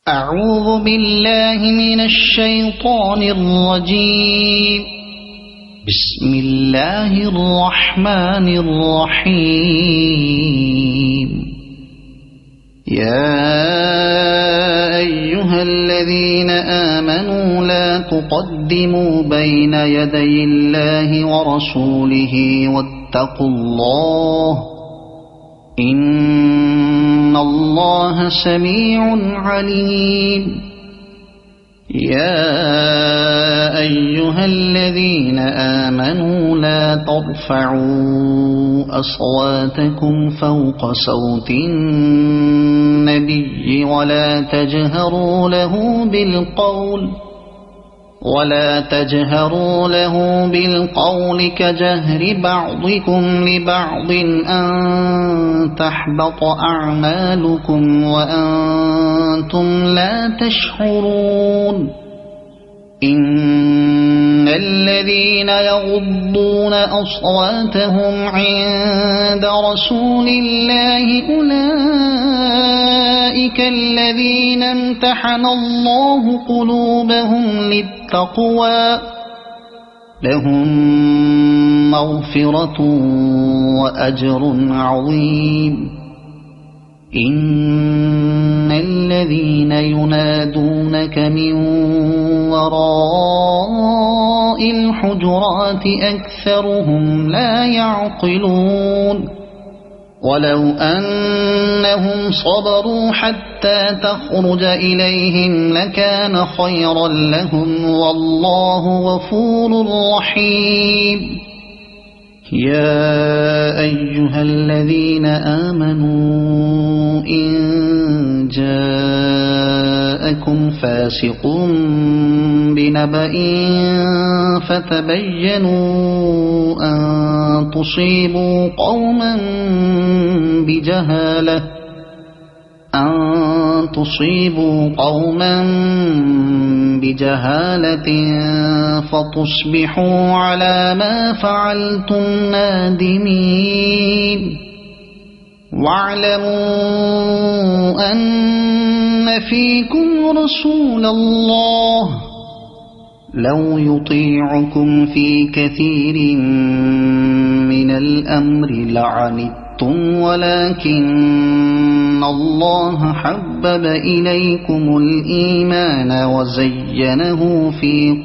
أعوذ بالله من الشيطان الرجيم. بسم الله الرحمن الرحيم. يا أيها الذين آمنوا لا تقدموا بين يدي الله ورسوله واتقوا الله إن الله سميع عليم. يا أيها الذين آمنوا لا ترفعوا أصواتكم فوق صوت النبي ولا تجهروا له بالقول كجهر بعضكم لبعض أن تحبط أعمالكم وأنتم لا تشعرون. إن الذين يغضون أصواتهم عند رسول الله أولئك الذين امتحن الله قلوبهم للتقوى لهم مغفرة وأجر عظيم. إن الذين ينادونك من وراء الحجرات أكثرهم لا يعقلون. ولو أنهم صبروا حتى تخرج إليهم لكان خيرا لهم والله غفور رحيم. يا أيها الذين آمنوا إن جاءكم فاسق بنبأ فتبينوا أن تصيبوا قوما بجهالة فتصبحوا على ما فعلتم نادمين. واعلموا أن فيكم رسول الله لو يطيعكم في كثير من الأمر لعنتم ولكن الله حبب إليكم الإيمان وزينه في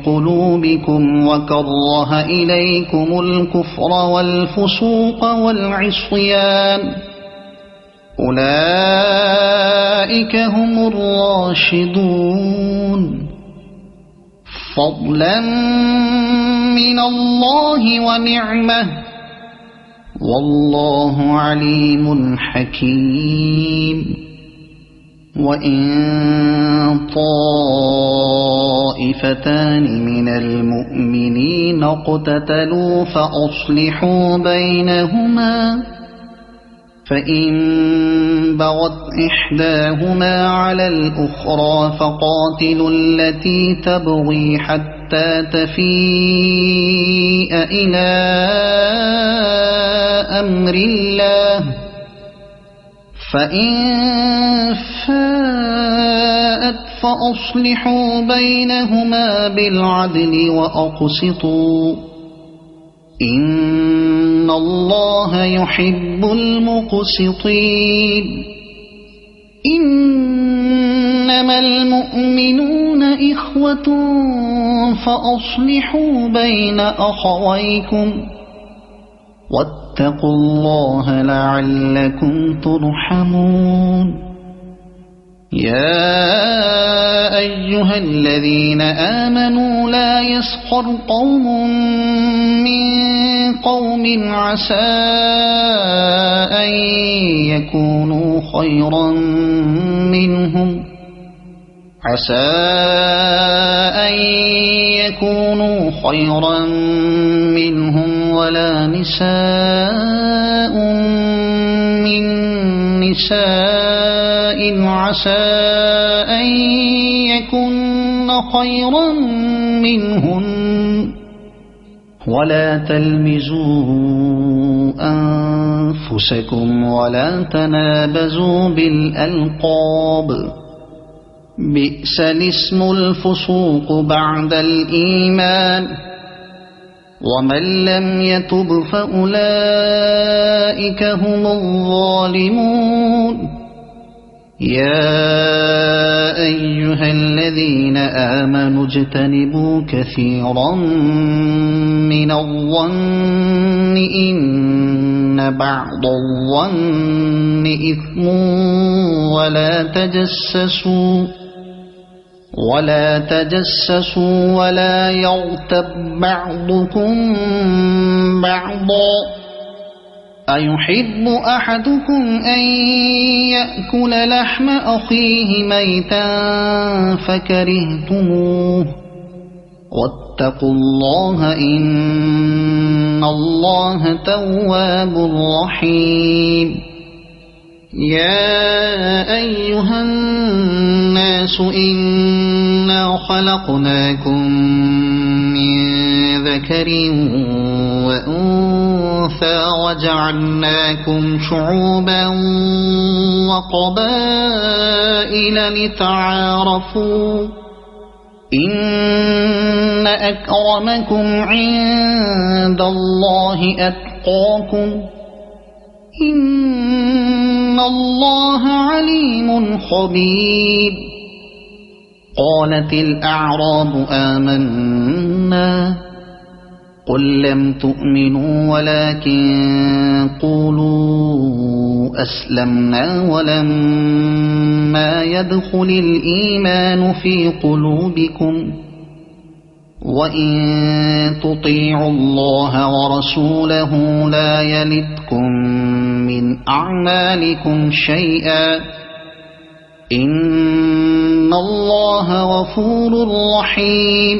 قلوبكم وكره إليكم الكفر والفسوق والعصيان أولئك هم الراشدون فضلا من الله ونعمة والله عليم حكيم. وإن طائفتان من المؤمنين اقتتلوا فأصلحوا بينهما فإن بغت إحداهما على الأخرى فقاتلوا التي تبغي حتى تفيء إلى أمر الله فإن فاءت فأصلحوا بينهما بالعدل وأقسطوا إن الله يحب المقسطين. إنما المؤمنون إخوة فأصلحوا بين أخويكم واتقوا الله لعلكم ترحمون. يا أيها الذين آمنوا لا يسخر قوم من قوم عسى أن يكونوا خيرا منهم ولا نساء من نساء عسى أن يكن خيرا منهن ولا تلمزوا أنفسكم ولا تنابزوا بالألقاب بئس الاسم الفسوق بعد الإيمان ومن لم يتب فأولئك هم الظالمون يا أيها الذين آمنوا اجتنبوا كثيرا من الظن إن بعض الظن إثم ولا تجسسوا ولا يغتب بعضكم بعضا أيحب أحدكم أن يأكل لحم أخيه ميتا فكرهتموه واتقوا الله إن الله تواب رحيم يا أيها الناس إنا خلقناكم من ذكر وأنثى وجعلناكم شعوبا وقبائل لتعارفوا إن أكرمكم عند الله أتقاكم إن الله عليم خبير قالت الأعراب آمنا قل لم تؤمنوا ولكن قولوا أسلمنا ولما يدخل الإيمان في قلوبكم وإن تطيعوا الله ورسوله لا يلتكم من أعمالكم شيئا إن الله غفور رحيم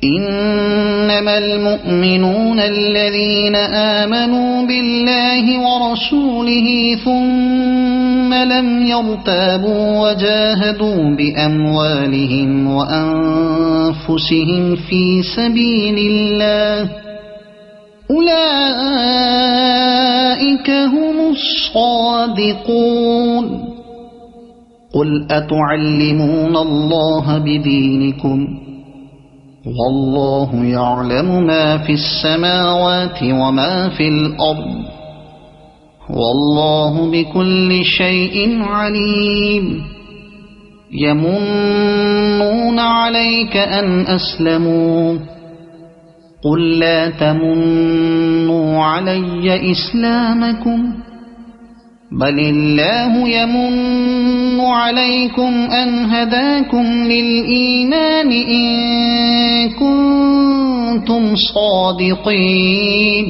إنما المؤمنون الذين آمنوا بالله ورسوله ثم لم يرتابوا وجاهدوا بأموالهم وأنفسهم في سبيل الله أولئك هم الصادقون قل أتعلمون الله بدينكم والله يعلم ما في السماوات وما في الأرض والله بكل شيء عليم يمنون عليك أن أسلموا قل لا تمنوا علي إسلامكم بل الله يمن عليكم أن هداكم للإيمان إن كنتم صادقين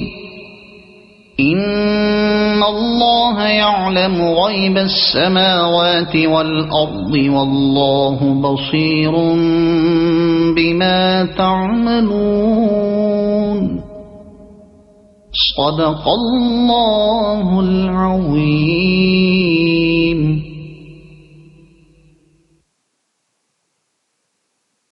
إن الله يعلم غيب السماوات والأرض والله بصير بما تعملون صدق الله العظيم